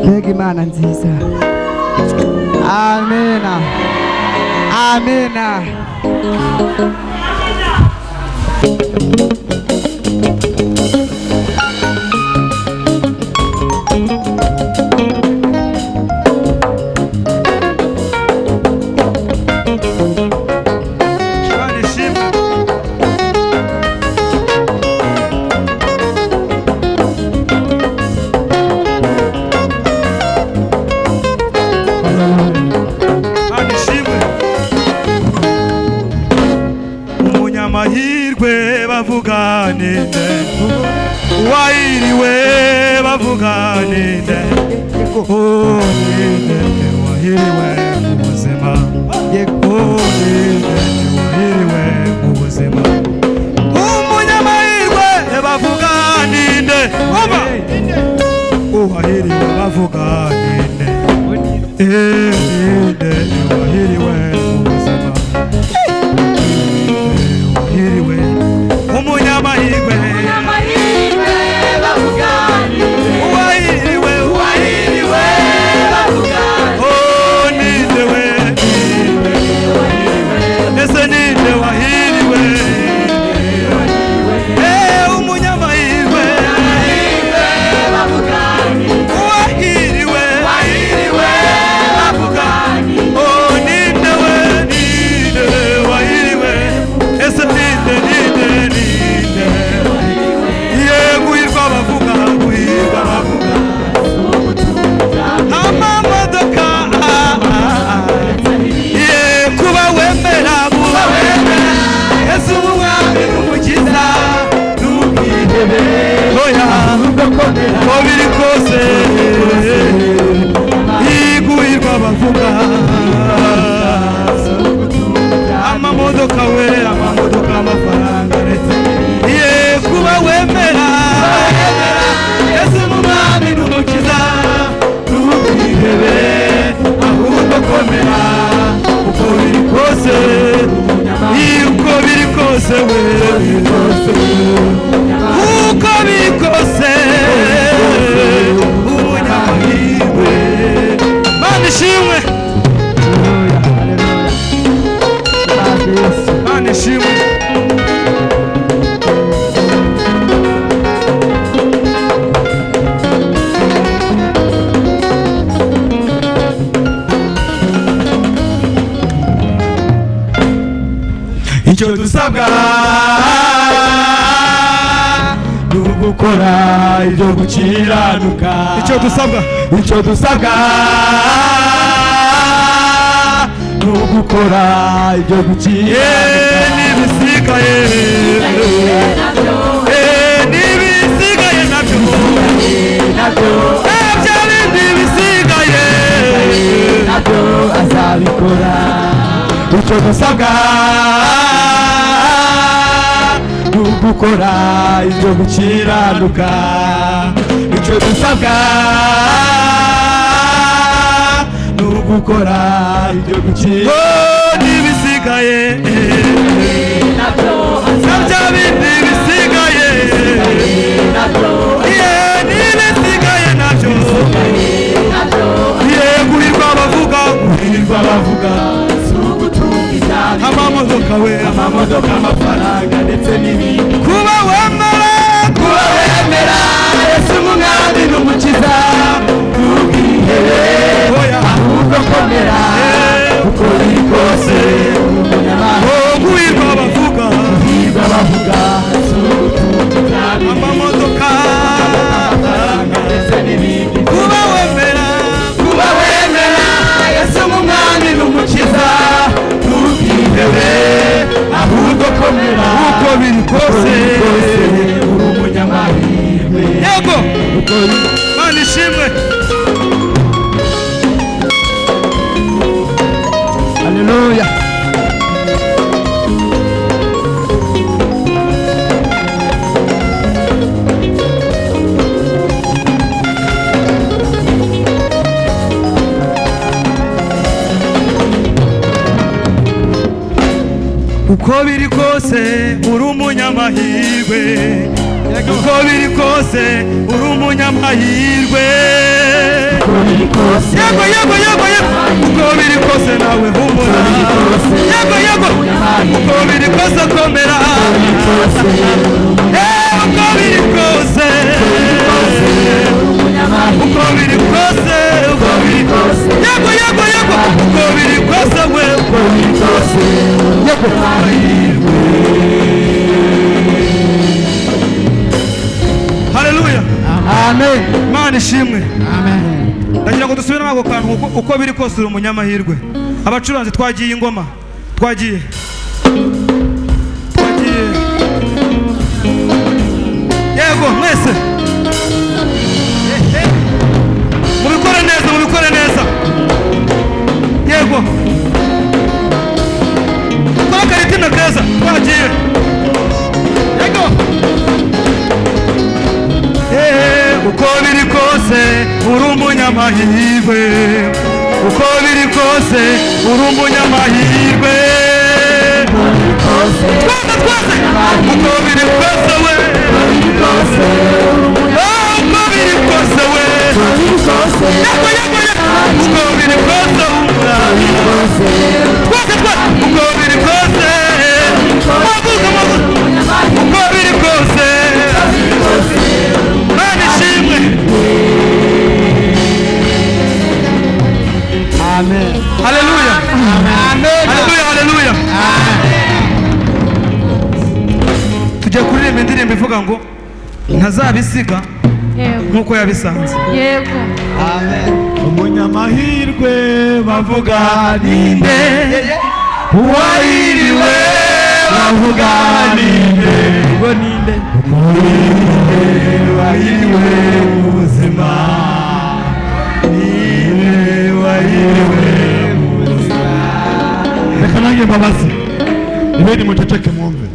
mbega Imana nziza. Amena amena. Umunyamahirwe bavuga ninde, wahiriwe bavuga ninde, ninde wahiriwe mu buzima, ninde wahiriwe mu buzima. Umunyamahirwe bavuga ninde, wahiriwe bavuga ninde, ninde wahiriwe mu buzima. Umunyamahirwe bavuga ninde, wahiriwe bavuga ninde, we ese ninde wahiriwe, umunyamahirwe bavuga ninde, wahiriwe bavuga ninde, we ninde wahiriwe, ese ninde guhirwa bavuga amamodoka, kuba wemera Yesu umwami n'umukiza n'ubwihebe, ko biri kose guhirwa bavuga amamodoka, we amamodoka, amafaranga ndetse kuba wemera Yesu umwami n'umukiza n'ubwihebe, ahubwo komera uko biri kose, uko biri kose, we uko biri kose, umunyamahirwe. Mana ishimwe, Mana ishimwe. Icyo dusabwa ni ugukora ibyo gukiranuka, icyo dusabwa ni ugukora ibyo gukiranuka, n'ibisigaye nabyo bya bindi bisigaye nabyo azabikora. Icyo dusabwa ni ugukora ibyo gukiranuka, icyo dusabwa ni ugukora ibyo gukiranuka, n'ibisigaye bya bindi bisigaye n'ibisigaye nabyo guhirwa bavuga amamodoka, we amamodoka, amafaranga ndetse n'ibindi. Kuba wemera Yesu umwami n'umukiza n'ubwihebe, ahubwo komera uko biri kose, guhirwa bavuga amamodoka, amafaranga ndetse n'ibindi. Kuba wemera Yesu umwami n'umukiza n'ubwihebe, ahubwo komera uko biri kose, uri umunyamahirwe. Yego, Mana ishimwe. Haleluya. uko biri kose uri umunyamahirwe. uko biri kose uri umunyamahirwe. Yego yego yego yego, uko biri kose nawe humura. Yego yego, uko biri kose komera. Uko biri kose, uko biri kose, uko biri kose. Yego yego yego, uko biri kose we, uko biri kose. Yego mahirwe. Haleluya. Amen. Imana ishimwe. Amen. Ndagira ngo dusubire nako kantu uko biri kose uri umunyamahirwe. Abacuranzi twagiye ingoma. Twagiye. Yego mwese. Mubikore neza, mubikore neza. Yego. Kwa karitina keza. Twagiye. Yego. Uko biri kose uri umunyamahirwe. Uko biri kose uri umunyamahirwe. Twese twese. Uko biri kose we. Uko biri kose we. Yego yego yego. Uko biri kose umura. Twese twese. Uko biri kose. Mabuza mabuza. Uko biri kose. Mana ishimwe. Amen. Haleluya. Amen. Haleluya, haleluya. Tujya kuririmba indirimbo ivuga ngo ntazabisiga nkuko yabisanze. Yego. Amen. Umunyamahirwe bavuga ninde, uwahiriwe bavuga ninde, ngo ninde, wahiriwe mu buzima, ninde wahiriwe mu buzima. Reka nange mbabazi ibindi muceceke mwumve.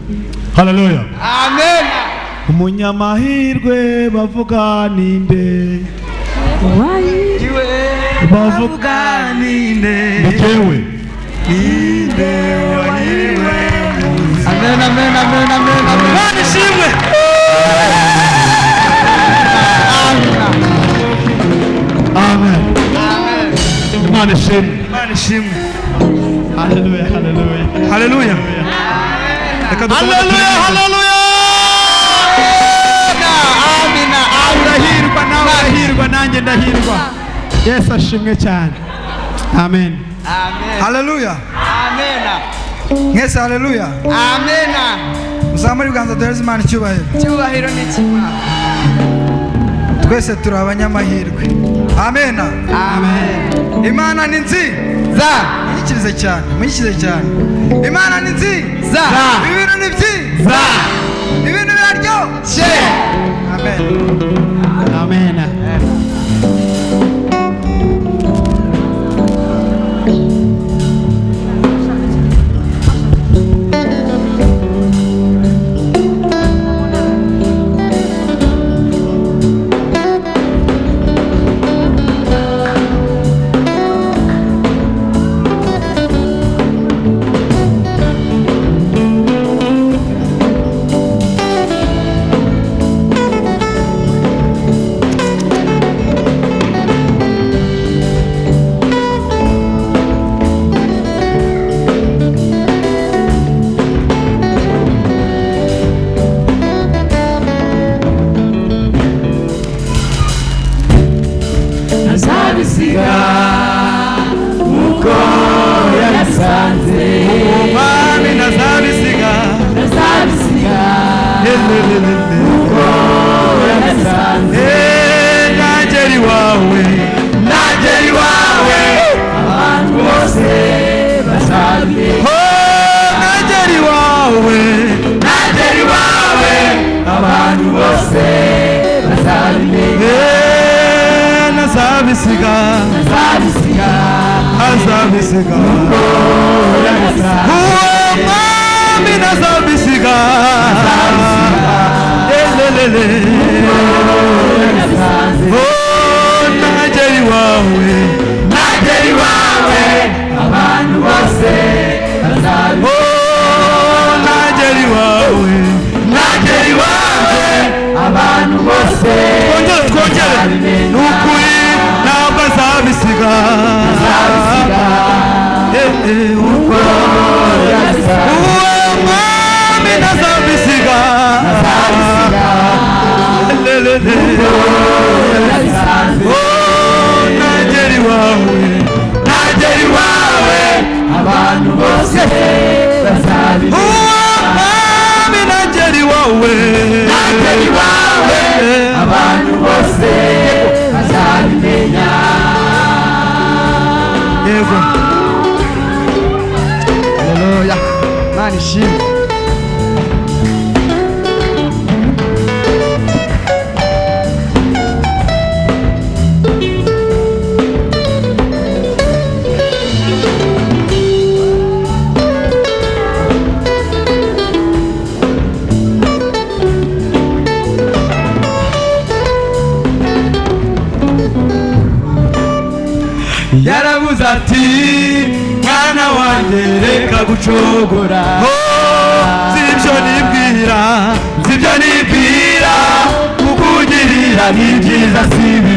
Haleluya. Amen. Umunyamahirwe bavuga ninde, bavuga ninde, ndewe ninde wahiriwe mu buzima. Amen, amen, amen, amen, amen. Mana ishimwe. Amen. Amen. Imana ishimwe. Imana ishimwe. Haleluya, haleluya. Haleluya. Haleluya, haleluya. Amina. Urahirwa nawe urahirwa nanjye ndahirwa. Yesu ashimwe cyane. Amen. Amen. Haleluya. Amen. Mwese haleluya. Amen. Muzamure ibiganza duhereze Imana icyubahiro. Icyubahiro ni kimwe. Twese turi abanyamahirwe. Amen. Amen. Imana ni nziza. Munyikirize cyane, munyikirize cyane. Imana ni nziza. Ibintu ni byiza. Ibintu biraryoshye. Amen. Amen. Ntazabisiga uko yabisanze. Umwami ntazabisiga. Ntazabisiga uko yabisanze. Nagera iwawe, nagera iwawe, Abantu bose bazabimenya. nagera iwawe, Nagera iwawe, abantu bose bazabimenya. ntazabisiga, Ntazabisiga ntazabisiga. yabisanze. Umwami ntazabisiga. Nagera iwawe, Nagera iwawe, abantu bose bazabimenya. nagera iwawe, Nagera iwawe, bazabimenya nukuri ntabwo azabisiga uko yasa uwo mwami ntazabisiga nagera iwawe abantu bose bazabimenya uwo mwami nagera iwawe abantu bose bazabimenya yego Haleluya. Imana ishimwe. yaravuze ati mwana wanjye reka gucogora sibyo nibwira kukugirira ni byiza si bibi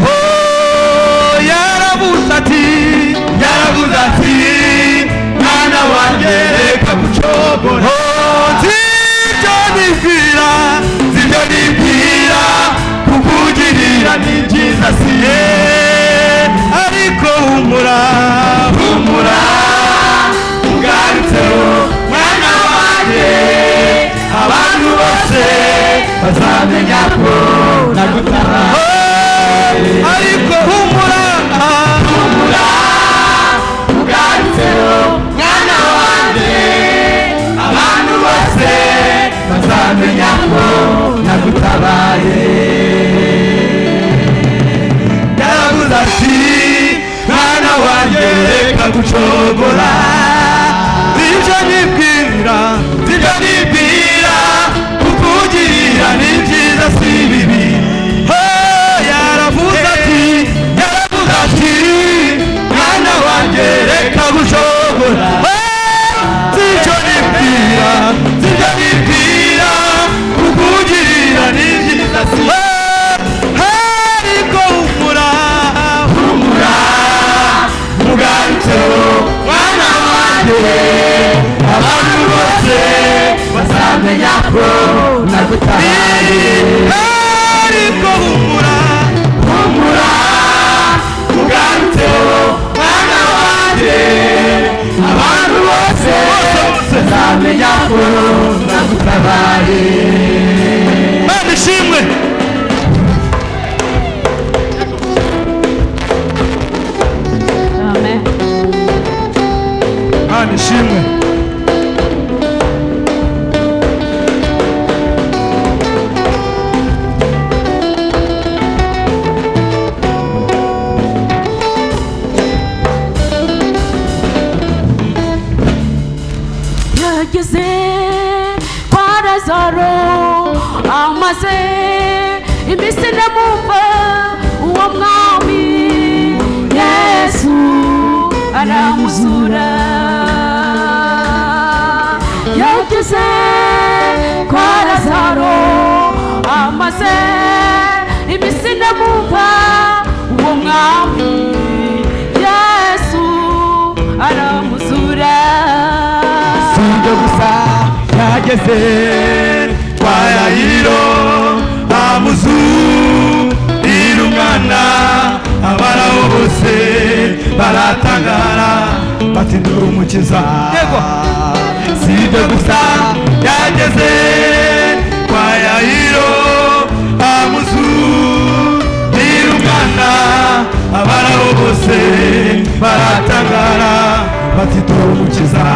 yaravuze ati mwana wanjye reka gucogora sibyo nibwira kukugirira ni byiza si ariko humura ugarutseho mwana wanjye abantu bose bazamenya ko nagutabaye ariko humura ugarutseho mwana wanjye abantu bose bazamenya ko nagutabaye yaravuze ati mwana wanjye reka gucogora sibyo nibwira kukugirira ni byiza si bibi yaravuze ati mwana wanjye reka gucogora sibyo nibwira kukugirira ni byiza si ariko humura mugarutseho mwana wanjye abantu bose bazamenya ko nagutabaye ariko humura ugarutseho mwana wanjye abantu bose bazamenya ko nagutabaye Mana ishimwe Amen. Mana ishimwe yageze kwa Lazaro amaze iminsi ndamumva uwo mwami Yesu aramuzura yageze kwa Lazaro amaze iminsi ndamumva uwo mwami Yesu aramuzura sibyo gusa yageze kwa Yayiro amuzurira umwana abaraho bose baratangara bati nduri umukiza yego sibyo gusa yageze kwa Yayiro amuzurira umwana abaraho bose baratangara bati nduri umukiza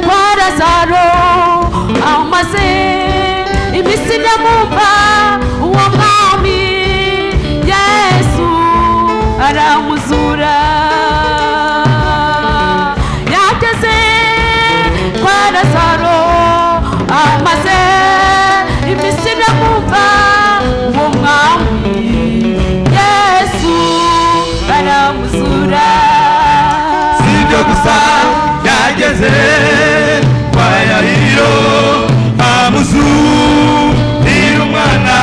kwa Lazaro amaze iminsi ndamumva uwo mwami Yesu aramuzura yageze kwa Lazaro amaze iminsi ndamumva uwo mwami Yesu aramuzura sibyo gusa yageze kwa Yayiro amuzurira umwana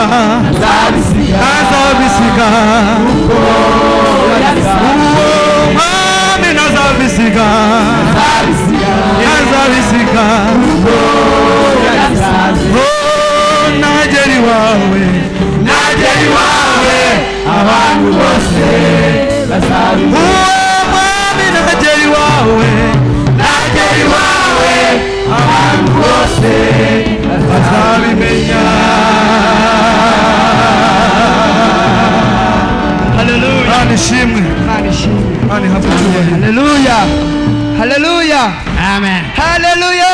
ntazabisiga ntazabisiga uwo mwami ntazabisiga ntazabisiga nagera iwawe abantu bose bazabimenya uwo mwami nagera iwawe abantu bose bazabimenya. Haleluya. Mana ishimwe, Mana ishimwe, Mana ihabwe icyubahiro. Haleluya, haleluya, amen, haleluya.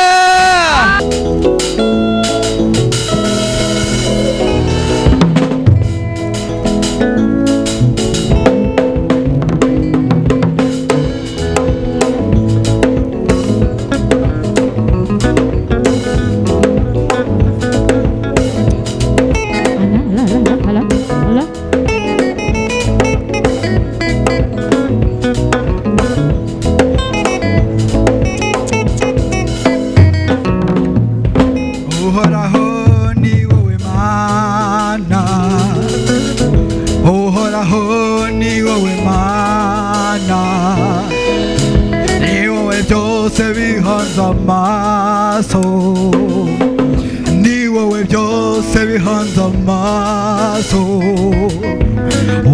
Ni wowe byose bihanze amaso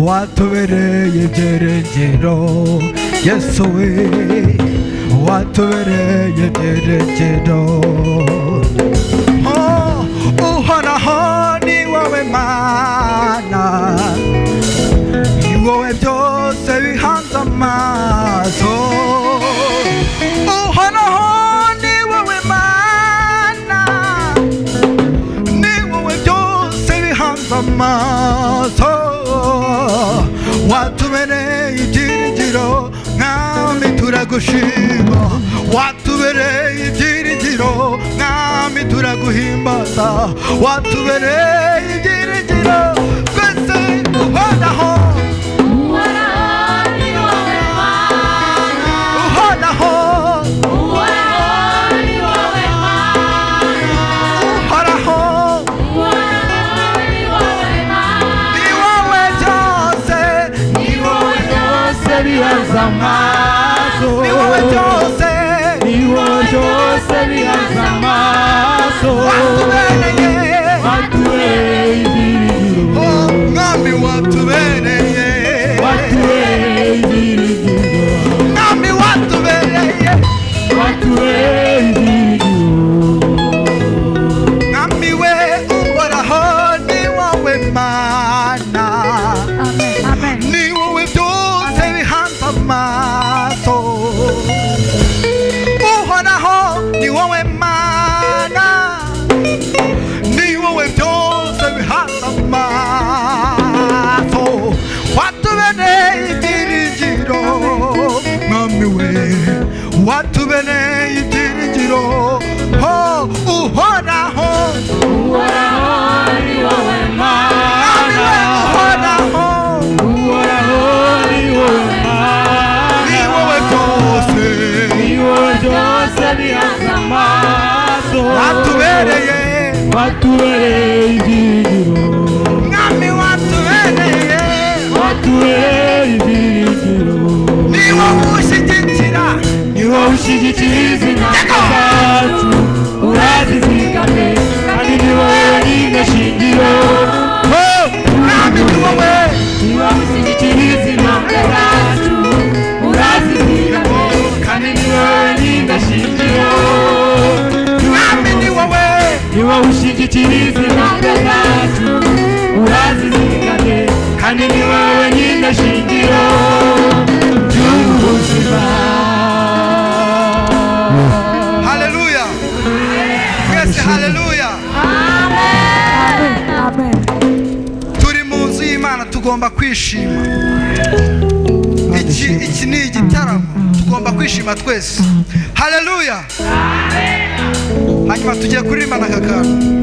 watubereye ibyiringiro Yesu we watubereye ibyiringiro uhoraho ni wowe Mana ni wowe byose bihanze amaso amaso watubereye ibyiringiro mwami turagushima watubereye ibyiringiro mwami turaguhimbaza watubereye ibyiringiro twese uhoraho amaso ni wowe byose bihanze amaso watubereye ibyiringiro mwami watubereye ibyiringiro mwami watubereye ibyiringiro mwami we uhoraho ni wowe Mana ni wowe byose bihanze amaso uhoraho ni wowe Mana ni wowe byose bihanze amaso watubereye ibyiringiro mwami we watubereye ibyiringiro uhoraho ni wowe Mana uhoraho ni wowe byose bihanze amaso watubereye ibyiringiro mwami watubereye ibyiringiro ni wowe ushyigikira izina ryacu urazizigame kandi ni wowe nyine shingiro mwami ni wowe ushyigikira izina ryacu urazizigame kandi ni wowe nyine shingiro mwami ni wowe ushyigikira izina ryacu urazizigame kandi ni wowe nyine shingiro ry'ubuzima. Haleluya, mwese haleluya, amen. Turi mu nzu y'Imana tugomba kwishima. Iki ni igitaramo tugomba kwishima twese. Haleluya, hanyuma tugiye kuririmba aka kantu.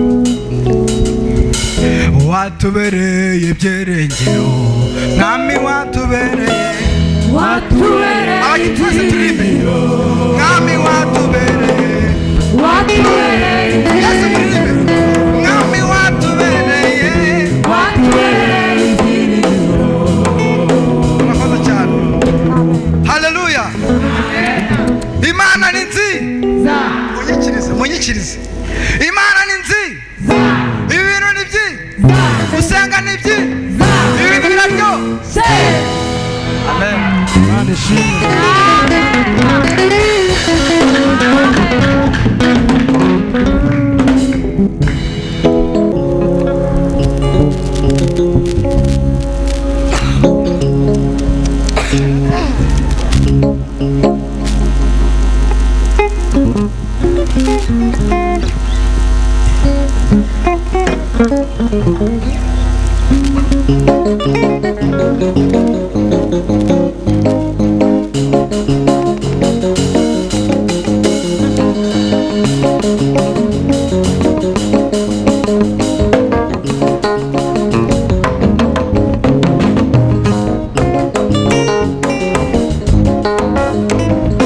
Watubereye ibyiringiro mwami watubereye ibyiringiro mwami watubereye Yesu muririmbe mwami watubereye munyikirize. Imana ni nziza, ibintu ni byiza, gusenga ni byiza, ibintu biraryoshye. Amen. Imana ishimwe.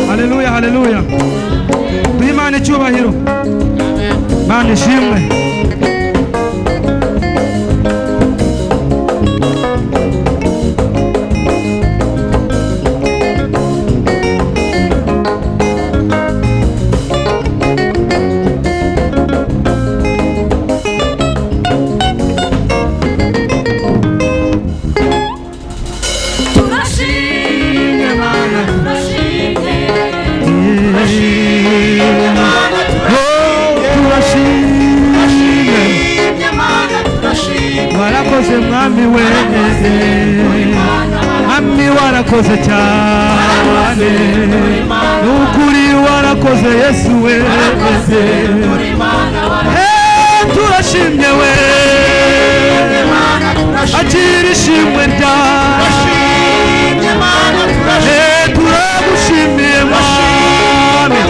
Haleluya, haleluya. Imana icyubahiro. Imana ishimwe. Warakoze mwami wese, mwami warakoze cyane, nukuri warakoze Yesu wese, turashimye we, akira ishimwe ryawe, turagushimiye mwami,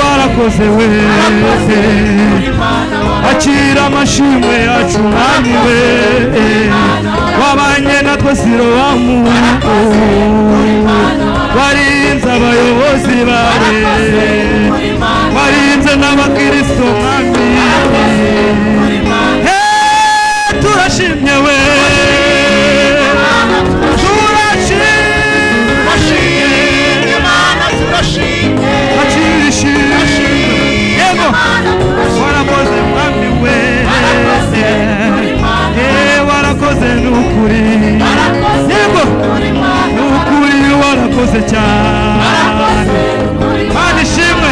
warakoze wese, akira amashimwe yacu mwami we, wabanye natwe Silowamu, warinze abayobozi bawe, warinze n'abakristo mwami, turashimye we, akira ishimwe, yego warakoze mwami we, warakoze nukuri, yego nukuri warakoze cyane, Mana ishimwe.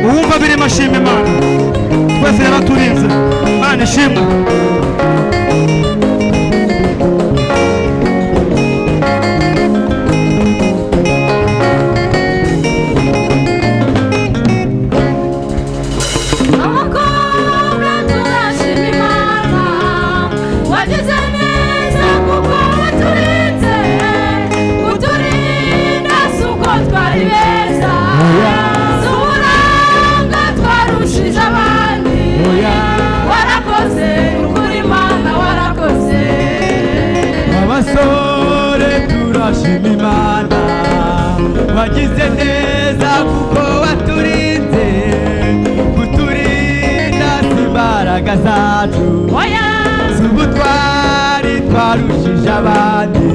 Uwumva birimo ashima Imana, twese yaraturinze, Mana ishimwe. Turashima Imana, wagize neza kuko waturinze, kuturinda si imbaraga zacu, si ubutwari twarushije abandi,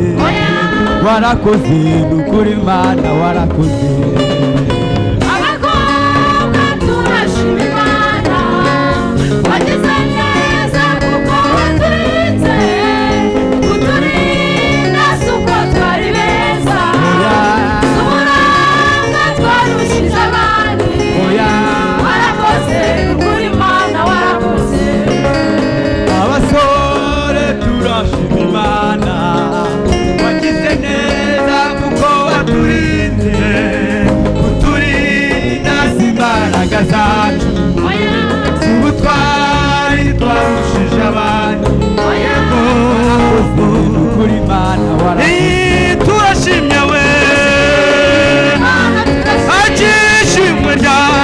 warakoze nukuri Imana warakoze. Abakobwa turashima Imana, wagize neza kuko waturinze, kuturinda si uko twari beza, uburanga twarushije abandi, warakoze nukuri Imana warakoze. Abasore turashima Imana, wagize neza kuko waturinze, kuturinda si imbaraga zacu, si ubutwari twarushije abandi, kuri Imana warakoze. Turashimye we, akira ishimwe ryawe,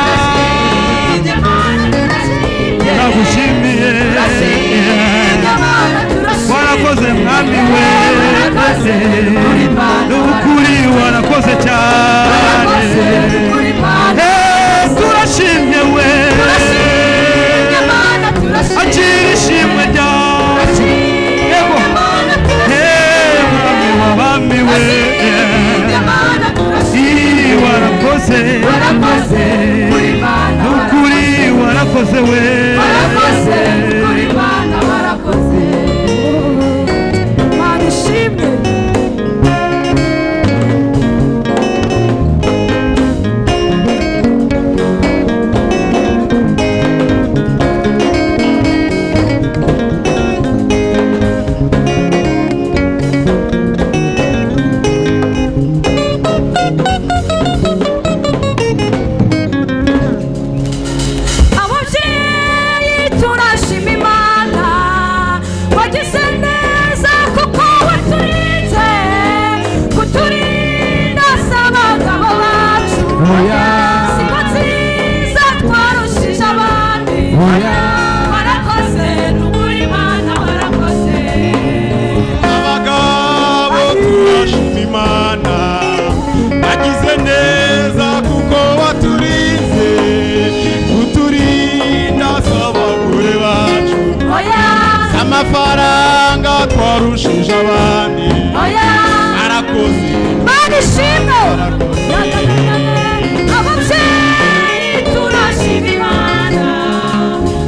turagushimiye, warakoze mwami we, nukuri warakoze cyane, turashimye we, akira ishimwe ryawe, yego mwami w'abami we, twarushije abandi oya arakoze Mana ishimwe ababyeyi turashima Imana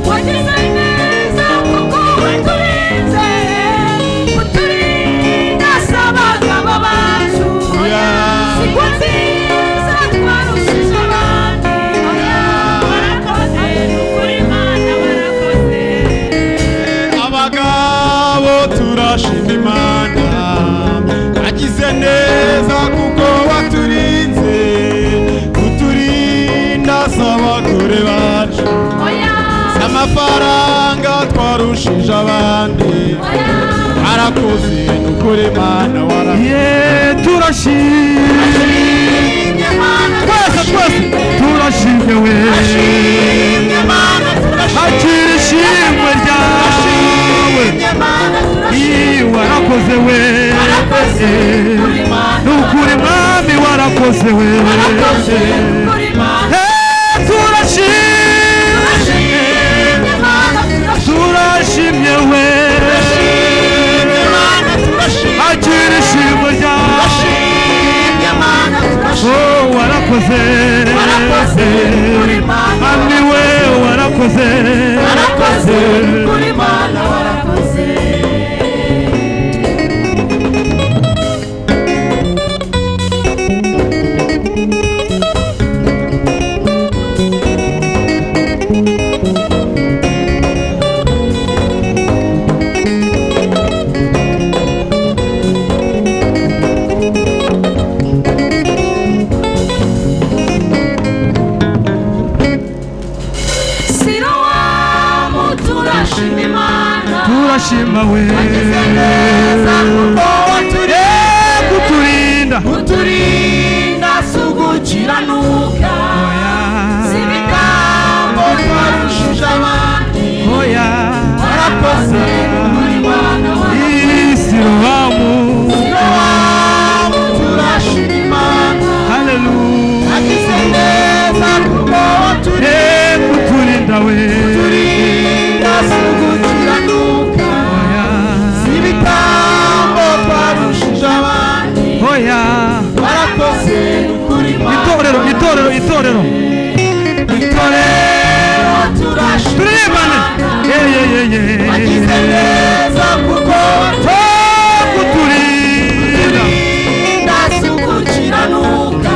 wagize neza kuko waturinze uturinda abagabo bacu siko nziza twarushije abandi warakoze ukuri Imana warakoze abagabo turashima Imana agize neza kuko waturinze uturinda abagore bacu amafaranga twarushije abandi arakoze ukuri Imana warakoze turashimye twese turashimye we akira ishimwe ryawe warakoze we nukuri mwami warakoze we turashimye we akira ishimwe ryawe warakoze mwami we warakoze kuri Mana warakoze turashima we kuturinda sugukiranuka sibitambo twarushije abandi warakoze muri Mana Siloamu turashima Imana haleluya agize neza kuko kuturinda we kuturinda sugukiranuka ibitambo twarushije abandi warakoze ukuri Imana itorero turibane agize neza kuko kuturinda sugukiranuka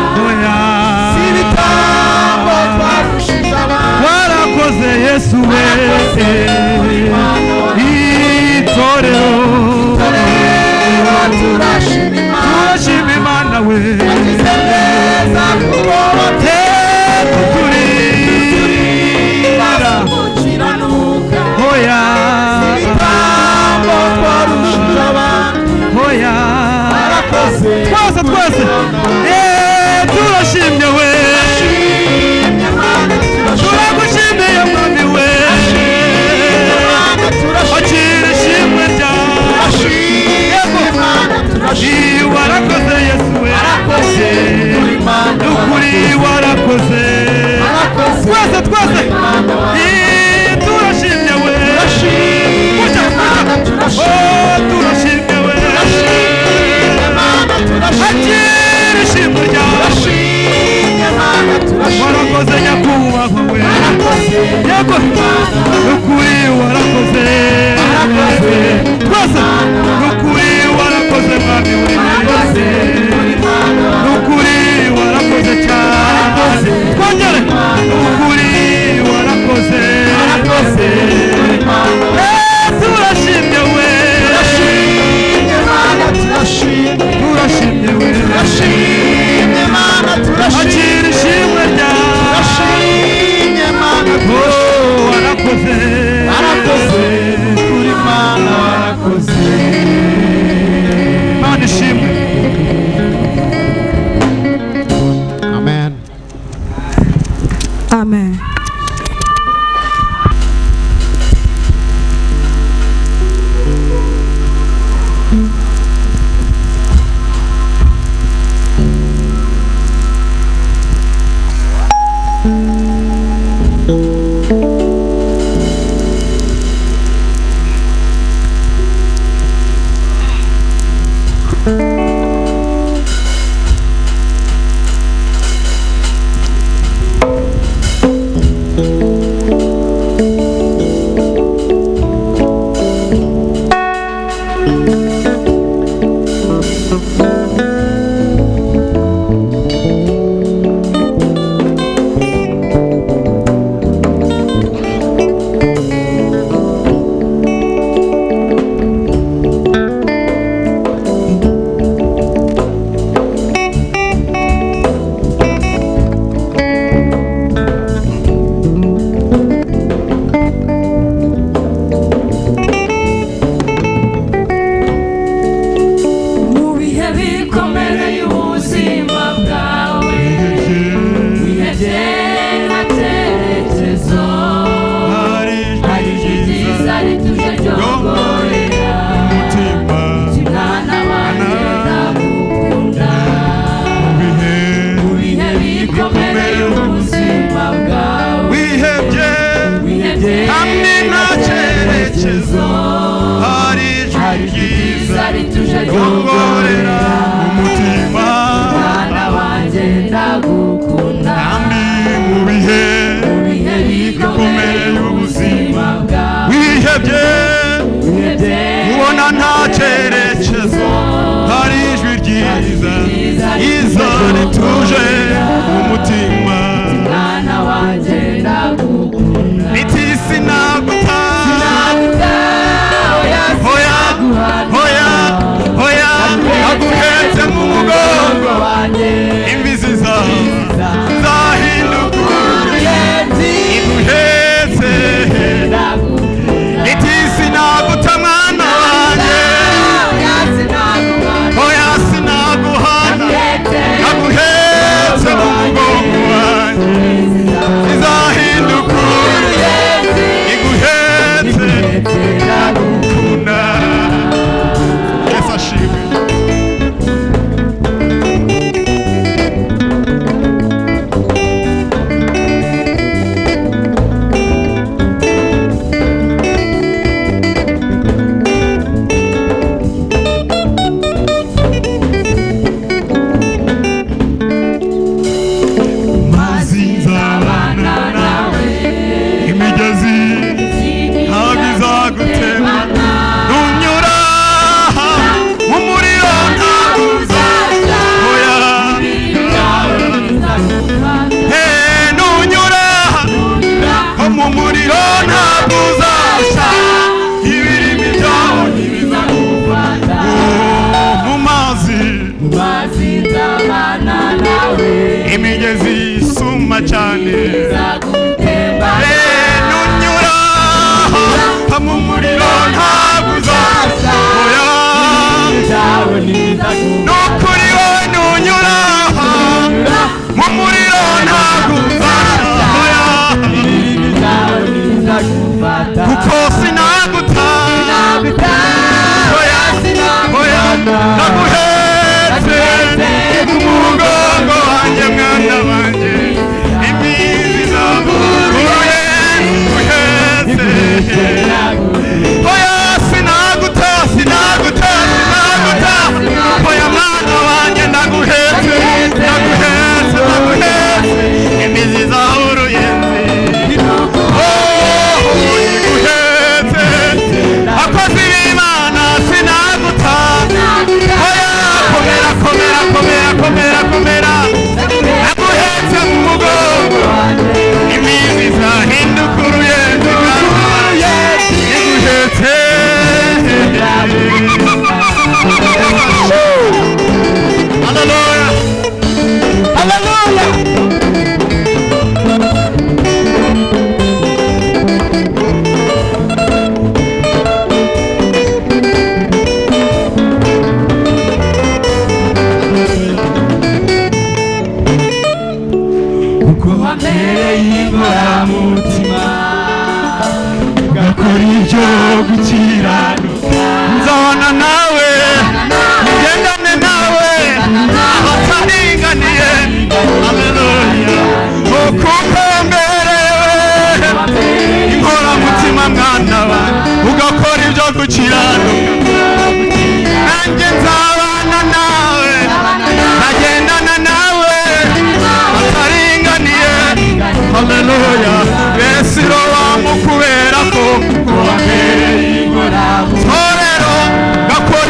ibitambo twarushije abandi warakoze Yesu we itorero turashima Imana we kuturinda twese turashimye we turagushimiye mwami we akira ishimwe ryawe warakoze Yesu we nukuri warakoze twese turashimye we turashimye we akira ishimwe yongorera umutima mwana wanjye ndagukunda kandi mu bihe bikomeye y'ubuzima wihebye ubona nta cyerekezo hari ijwi ryiza iza rituje mu mutima mwana wanjye ndagukunda riti sinaguta hoya naguhetse mu mugongo imbizi zawe zahinduka iguhetse riti sinaguta mwana wanjye hoya sinaguhana naguhetse mu mugongo wanjye izahinduka iguhetse ndagukunda Yesu ashimwe imigezi ntabwo izagutema nunyura mu muriro ntabwo uzashya oya nunyura mu muriro ntabwo uzashya ibirimi byawo ntibizagufata mu mazi nzabana nawe imigezi isuma cyane nunyura mu muriro ntabwo uzashya oya nukuri we nunyura mu muriro ntabwo uzashya oya kuko sinaguta oya naguhetse mu mugongo wanjye mwana wanjye imbizi zawe uruyenzi oya sinaguta oya mwana wanjye naguhetse imbizi zawe uruyenzi iguhetse akoze ibimana sinaguta oya komera naguhetse mu mugongo imbizi zahinduka uruyenzi iguhetse Hallelujah wambereye inkoramutima gakora ibyo gukiranuka nzabana nawe ngendane nawe abataringaniye haleluya kuko mberewe inkoramutima mwana wanjye ugakora ibyo gukiranuka nanjye nzabana nawe nagendana nawe bataringaniye haleluya Yesu wamukubera ko wambereye inkoramutima torero gakora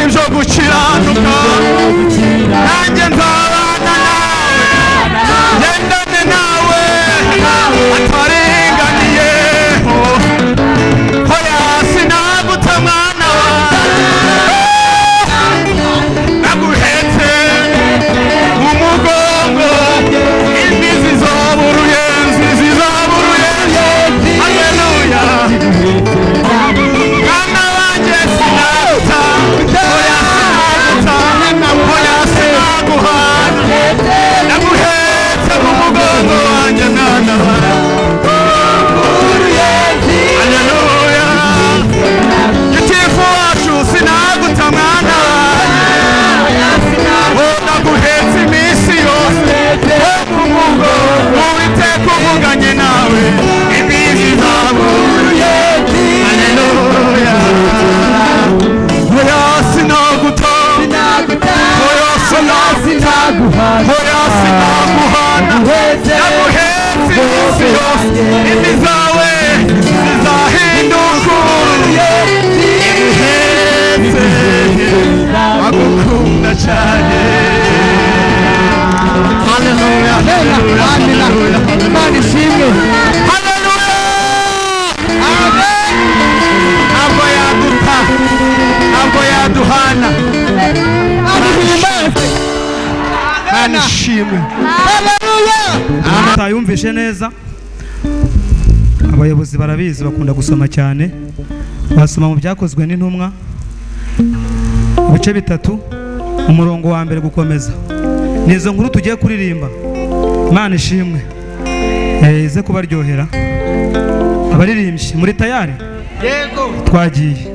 imvi zawe zizahinduka iguhetse agukunda cyane. Haleluya, haleluya, Imana ishimwe. Haleluya, amen. Ntabwo yaduta, ntabwo yaduhana. Imana ishimwe. Haleluya. Utayumvishe neza, abayobozi barabizi, bakunda gusoma cyane. Basoma mu byakozwe n'intumwa ibice 3 umurongo wa mbere gukomeza. Nizo nkuru tugiye kuririmba. Imana ishimwe. Ize kubaryohera. Abaririmbyi muri tayari? Yego. Twagiye.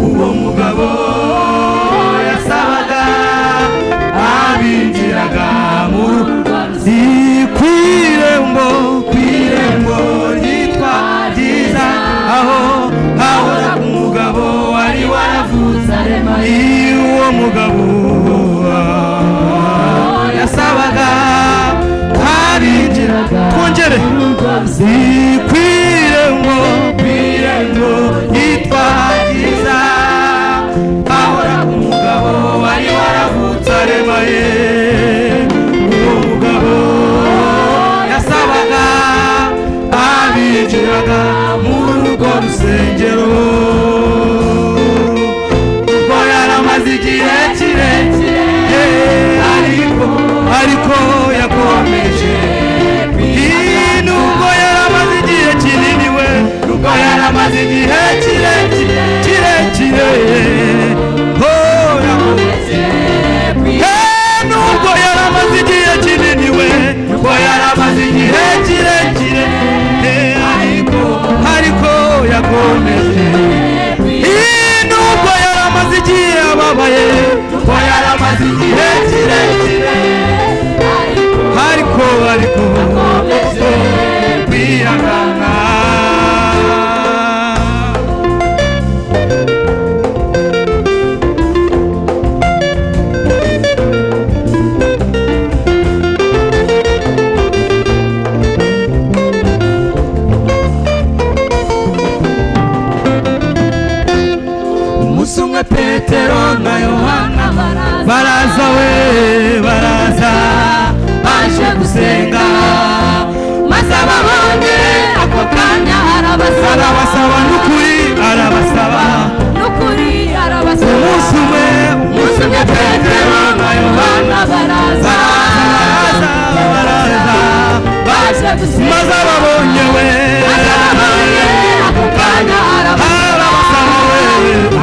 Uwo mugabo yasabaga abinjiraga mu kwirembo ryitwa ryiza, aho hahoraga umugabo wari waravutse arema. Uwo mugabo yasabaga abinjiraga, twongere kwirembo yitwa ryiza, ahoraga umugabo wari waravutse arema. Uwo mugabo yasabaga abinjiraga muri urwo rusengero, kuko yaramaze igihe kirekire, ariko yakomeje. Nubwo yaramaze igihe kinini we, nubwo yaramaze igihe kirekire, oh yakomeje. Nubwo yaramaze igihe kinini we, nubwo yaramaze igihe kirekire, ariko yakomeje. Nubwo yaramaze igihe ababaye, nubwo yaramaze igihe kirekire, ariko kwihangana. Umunsi umwe Petero na Yohana baraza baje gusenga, maze ababonye ako kanya arabasaba n'ukuri, arabasaba. Umunsi umwe Petero na Yohana baraza maze ababonye we, ako kanya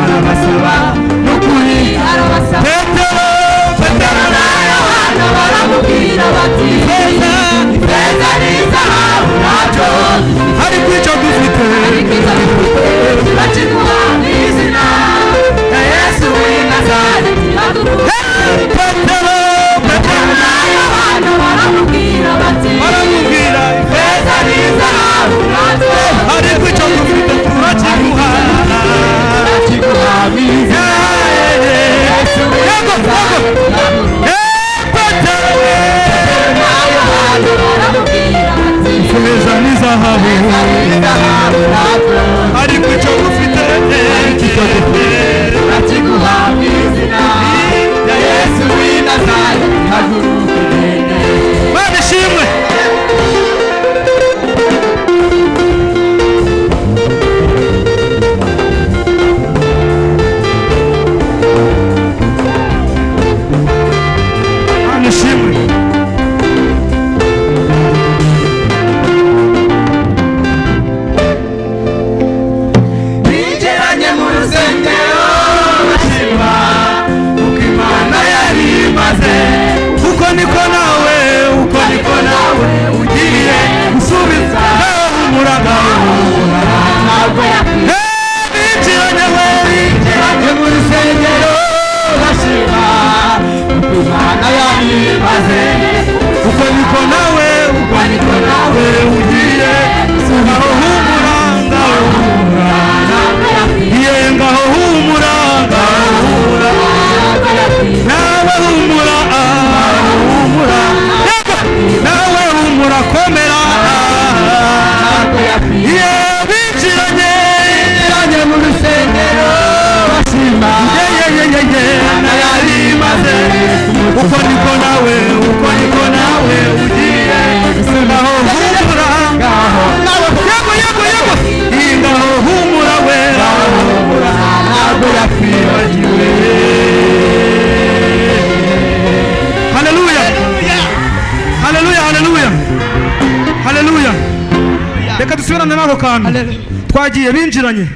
arabasaba n'ukuri. Petero na Yohana baramubwira bati, ifeza n'izahabu ntabyo, ariko icyo dufite turakiguha mu izina rya Yesu w'i Nazareti. Petero na Yohana baramubwira bati, ifeza n'izahabu ntabyo, ariko icyo dufite turakiguha mu izina rya Yesu w'i Nazareti. Ifeza n'izahabu, ariko icyo dufite turakiguha mu izina rya Yesu w'i Nazareti. Imana ishimwe. Imana ishimwe. uko niko nawe ugiye ngaho humura ngaho humura ye ngaho humura ngaho humura nawe humura humura nawe humura komera ye binjiranye mu rusengero bashima nayari maze uko niko nawe ugiye ngaho humura ngaho yego ngaho humura we ntabwo yakwibagiwe. Haleluya haleluya haleluya haleluya. Reka dusubirane n'ako kantu twagiye binjiranye